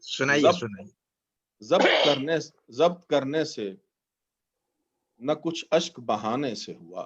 سنائیے سنائیے. ضبط کرنے سے نہ کچھ اشک بہانے سے ہوا.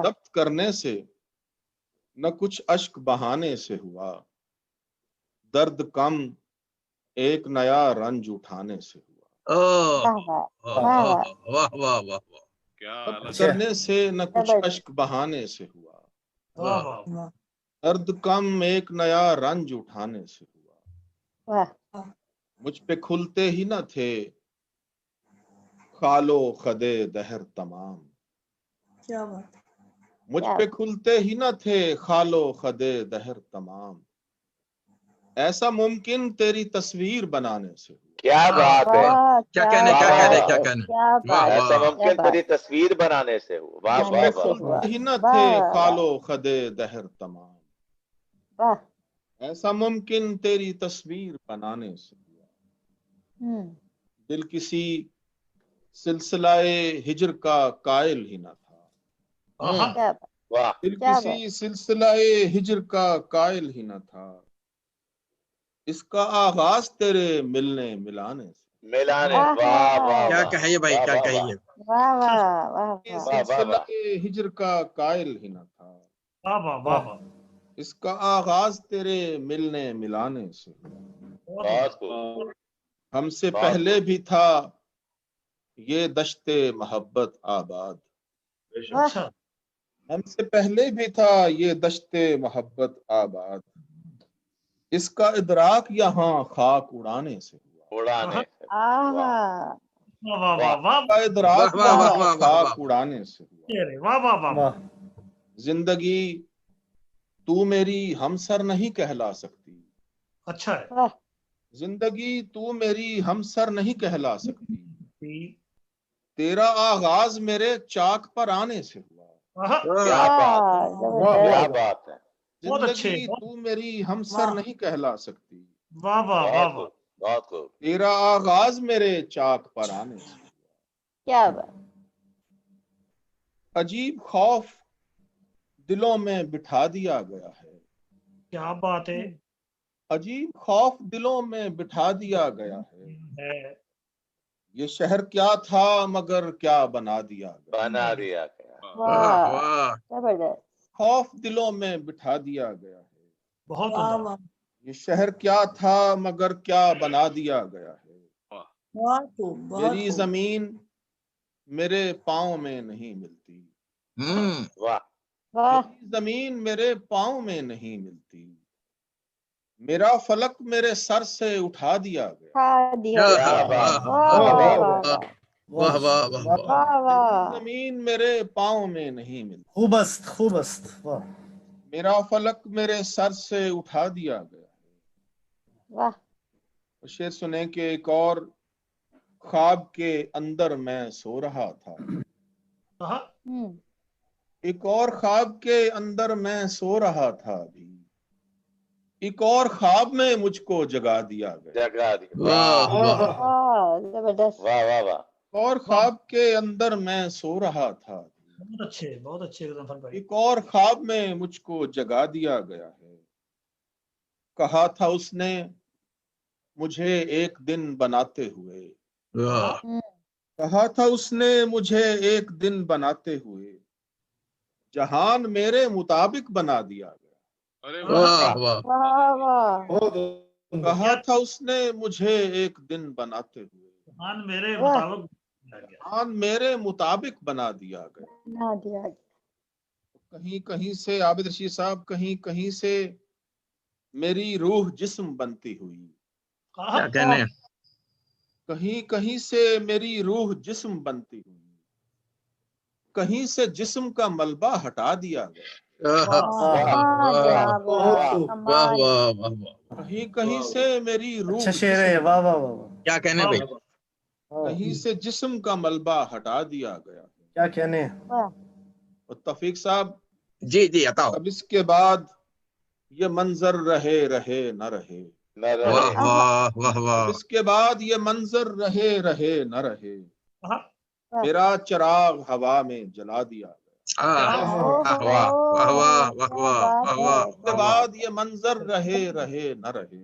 ضبط کرنے سے نہ کچھ اشک بہانے سے ہوا. درد کم ایک نیا رنج اٹھانے سے ہوا. واہ واہ واہ واہ. ضبط کرنے سے نہ کچھ اشک بہانے سے ہوا. درد کم ایک نیا رنج اٹھانے سے ہوا. مجھ پہ کھلتے ہی نہ تھے خال و خدے دہر تمام. مجھ پہ کھلتے ہی نہ تھے خال و خدے دہر تمام. ایسا ممکن تیری تصویر بنانے سے ہوا. کیا بات ہے. کیا کہنے ایسا ممکن تیری تصویر بنانے سے ہو. واہ واہ واہ. ہی نہ تھے خال و خدے دہر تمام. ایسا ممکن تیری تصویر بنانے سے ہوا. دل کسی سلسلہ ہجر کا قائل ہی نہ تھا. دل کسی سلسلہ ہجر کا قائل ہی نہ تھا. اس کا آغاز تیرے ملنے ملانے سے. کیا کہیے بھائی کیا کہیے. سلسلہ ہجر کا قائل ہی نہ تھا. اس کا آغاز تیرے ملنے ملانے سے. ہم سے پہلے بھی تھا یہ دشت محبت آباد. ہم سے پہلے بھی تھا یہ دشت محبت آباد. اس کا ادراک یہاں خاک اڑانے سے ہوا. ادراک یہاں خاک اڑانے سے ہوا. زندگی تو میری ہمسر نہیں کہلا سکتی. اچھا. زندگی تو میری ہمسر نہیں کہلا سکتی. تیرا آغاز میرے چاک پر آنے سے ہوا. کیا بات ہے. زندگی تو میری ہمسر نہیں کہلا سکتی. بہت خوب. تیرا آغاز میرے چاک پر آنے سے ہوا. کیا بات. عجیب خوف دلوں میں بٹھا دیا گیا ہے. کیا بات ہے. عجیب خوف دلوں میں بٹھا دیا گیا ہے. یہ شہر کیا تھا مگر کیا بنا دیا گیا. خوف دلوں میں بٹھا دیا گیا ہے. یہ شہر کیا تھا مگر کیا بنا دیا گیا ہے. میری زمین میرے پاؤں میں نہیں ملتی. میری زمین میرے پاؤں میں نہیں ملتی. میرا فلک میرے سر سے اٹھا دیا گیا. زمین میرے پاؤں میں نہیں ملتی. خوبست. میرا فلک میرے سر سے اٹھا دیا گیا. شعر سنیں کہ ایک اور خواب کے اندر میں سو رہا تھا. ایک اور خواب کے اندر میں سو رہا تھا ابھی. ایک اور خواب میں مجھ کو جگا دیا گیا. اور خواب کے اندر میں سو رہا تھا. بہت اچھے ایک اور خواب میں مجھ کو جگا دیا گیا ہے. کہا تھا اس نے مجھے ایک دن بناتے ہوئے. کہا تھا اس نے مجھے ایک دن بناتے ہوئے. جہان میرے مطابق بنا دیا گیا. کہا تھا اس نے مجھے ایک دن بناتے ہوئے. میرے مطابق بنا دیا گیا. کہیں کہیں سے عابد رشید صاحب کہیں کہیں سے میری روح جسم بنتی ہوئی. کیا کہنے. کہیں کہیں سے میری روح جسم بنتی ہوئی. کہیں سے جسم کا ملبہ ہٹا دیا گیا. کہیں کہیں سے میری روح کیا کہنے بھائی. کہیں سے جسم کا ملبہ ہٹا دیا گیا. کیا کہنے. اور توفیق صاحب جی عطا. اب اس کے بعد یہ منظر رہے نہ رہے. اس کے بعد یہ منظر رہے نہ رہے. میرا چراغ ہوا میں جلا دیا گیا. اس کے بعد یہ منظر رہے نہ رہے.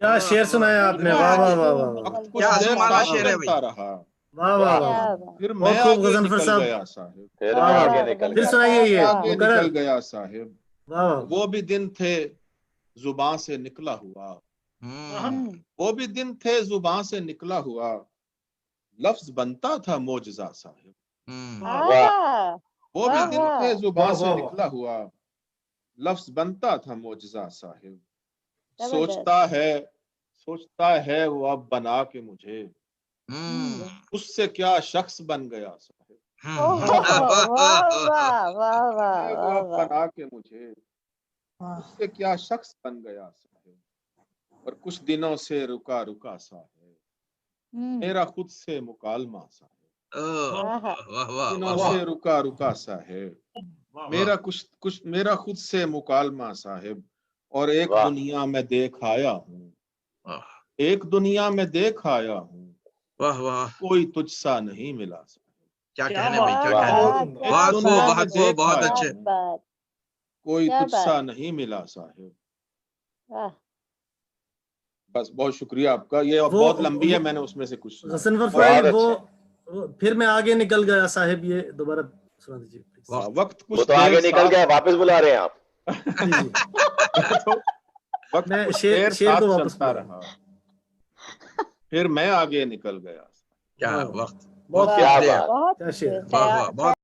کیا شعر سنایا آپ نے، واہ واہ واہ واہ واہ وقت کچھ کیا دیر ہمارا ساتھ شعر ہے چلتا رہا، واہ واہ واہ، کیا بات، پھر بہت میں خوب آگے غضنفر نکل صاحب، گیا صاحب، پھر واہ میں واہ، آگے نکل پھر گیا. سنائیے یہ آگے مقرر، نکل گیا صاحب. واہ واہ، وہ بھی دن تھے زباں سے نکلا ہوا، وہ بھی دن تھے زباں سے نکلا ہوا، لفظ بنتا تھا معجزہ صاحب. واہ وہ بھی واہ دن تھے واہ، زباں واہ سے واہ، نکلا ہوا، لفظ بنتا تھا معجزہ صاحب. زبردست، سوچتا ہے وہ اب بنا کے مجھے، اس سے کیا شخص بن گیا صاحب. واہ واہ واہ واہ ہے وہ واہ اب واہ، بنا کے مجھے، اس سے کیا شخص بن گیا صاحب. اور کچھ دنوں سے رکا رکا سا ہے میرا خود سے مکالمہ صاحب. دنوں سے رکا رکا سا ہے میرا خود سے مکالمہ صاحب. اور ایک واہ. دنیا میں دیکھ آیا ہوں، ایک دنیا میں دیکھ آیا ہوں، واہ واہ، کوئی تجھ سا نہیں ملا صاحب. کیا کیا کہنے بھائی، کیا واہ. کہنے، کیا بہت خوب بات، بہت خوب، بہت کیا اچھے. بات، کوئی کیا تجھ بات، سا نہیں ملا صاحب. واہ، بس بہت شکریہ آپ کا. یہ وہ بہت لمبی ہے، میں نے اس میں سے کچھ سنا. غضنفر بہت بھائی اچھے. وہ پھر میں آگے نکل گیا صاحب، یہ دوبارہ سنا دیجیے پلیز. وقت وہ کچھ تو آگے دیر نکل گیا، ساتھ واپس بلا رہے ہیں آپ. جی جی، تو وقت میں کچھ دیر شعر ساتھ کو واپس چلتا بلا رہا، پھر میں آگے نکل گیا. کیا واہ، وقت، بہت کیا واہ، بات. بہت کیا شعر ہے. واہ واہ، خیال بہت